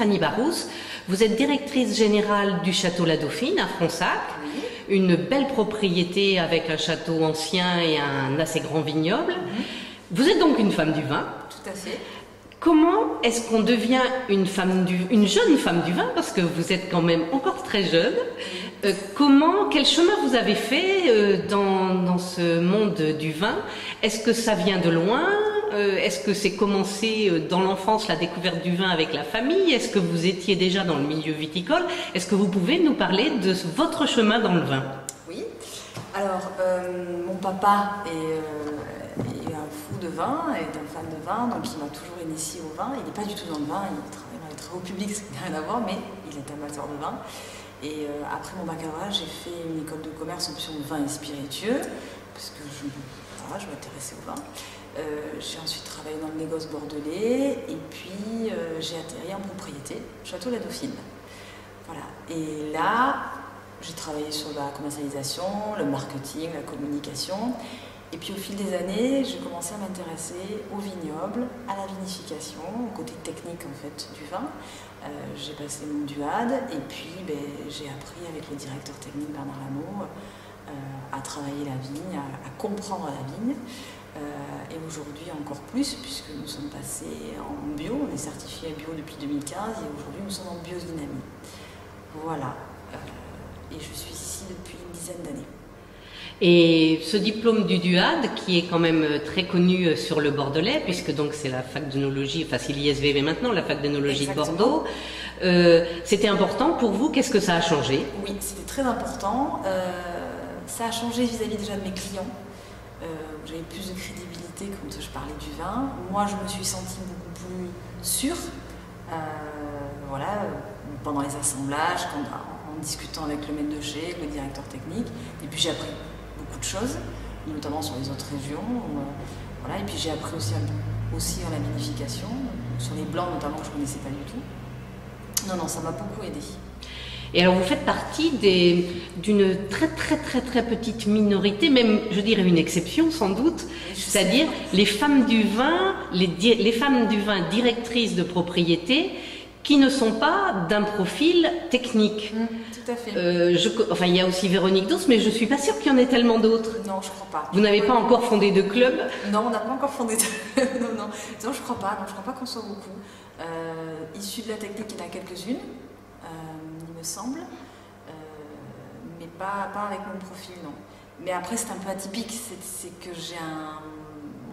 Stéphanie Barousse. Vous êtes directrice générale du Château La Dauphine à Fronsac, une belle propriété avec un château ancien et un assez grand vignoble. Vous êtes donc une femme du vin. Tout à fait. Comment est-ce qu'on devient une jeune femme du vin, parce que vous êtes quand même encore très jeune. Quel chemin vous avez fait dans ce monde du vin? Est-ce que ça vient de loin? Est-ce que c'est commencé dans l'enfance, la découverte du vin avec la famille? Est-ce que vous étiez déjà dans le milieu viticole? Est-ce que vous pouvez nous parler de votre chemin dans le vin? Oui. Alors, mon papa est un fou de vin, est un fan de vin, donc il m'a toujours initié au vin. Il n'est pas du tout dans le vin, il travaille dans les travaux publics, ce qui n'a rien à voir, mais il est amateur de vin. Et après mon baccalauréat, j'ai fait une école de commerce option vin et spiritueux, parce que je m'intéressais au vin. J'ai ensuite travaillé dans le négoce bordelais, et puis j'ai atterri en propriété, Château La Dauphine. Voilà. Et là, j'ai travaillé sur la commercialisation, le marketing, la communication. Et puis au fil des années, j'ai commencé à m'intéresser au vignoble, à la vinification, au côté technique en fait du vin. J'ai passé mon DUAD et puis j'ai appris avec le directeur technique Bernard Lameau à travailler la vigne, à comprendre la vigne. Et aujourd'hui encore plus, puisque nous sommes passés en bio, on est certifié bio depuis 2015 et aujourd'hui nous sommes en biodynamie. Voilà. Et je suis ici depuis une dizaine d'années. Et ce diplôme du DUAD, qui est quand même très connu sur le Bordelais, puisque donc c'est la fac d'œnologie, enfin c'est l'ISVV maintenant, la fac d'œnologie de Bordeaux, c'était important pour vous? Qu'est-ce que ça a changé? Oui, c'était très important. Ça a changé vis-à-vis déjà de mes clients. J'avais plus de crédibilité quand je parlais du vin. Moi, je me suis sentie beaucoup plus sûre. Voilà, pendant les assemblages, en discutant avec le maître de chez, le directeur technique. Et puis j'ai appris beaucoup de choses, notamment sur les autres régions. Voilà, et puis j'ai appris aussi en la vinification, sur les blancs notamment que je ne connaissais pas du tout. Non, ça m'a beaucoup aidé. Et alors vous faites partie d'une très petite minorité, même je dirais une exception sans doute, c'est-à-dire les femmes du vin, les femmes du vin directrices de propriété qui ne sont pas d'un profil technique. Tout à fait. Enfin, il y a aussi Véronique Dos, mais je ne suis pas sûre qu'il y en ait tellement d'autres. Non, je ne crois pas. Vous n'avez pas encore fondé de club? Non, on n'a pas encore fondé de non, je ne crois pas. Non, je ne crois pas qu'on soit beaucoup. Issus de la technique, il y en a quelques-unes, il me semble, mais pas avec mon profil, non. Mais après, c'est un peu atypique. C'est que j'ai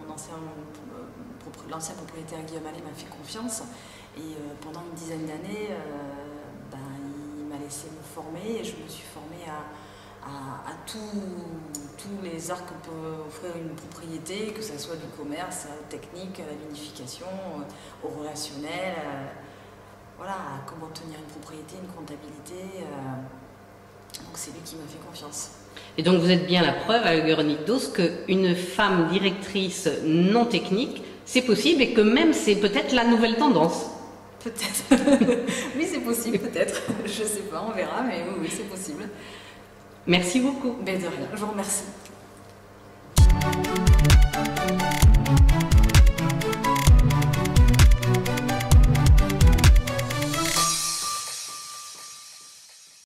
l'ancien propriétaire Guillaume Allais m'a fait confiance. Et pendant une dizaine d'années, il m'a laissé me former et je me suis formée à tous les arts que peut offrir une propriété, que ce soit du commerce, à la technique, à la vinification, au relationnel, voilà, à comment tenir une propriété, une comptabilité. Donc c'est lui qui m'a fait confiance. Et donc vous êtes bien la preuve avec Véronique Dos qu'une femme directrice non technique, c'est possible et que même c'est peut-être la nouvelle tendance. Peut-être. Oui, c'est possible, peut-être. Je ne sais pas, on verra, mais oui, c'est possible. Merci beaucoup. De rien, je vous remercie.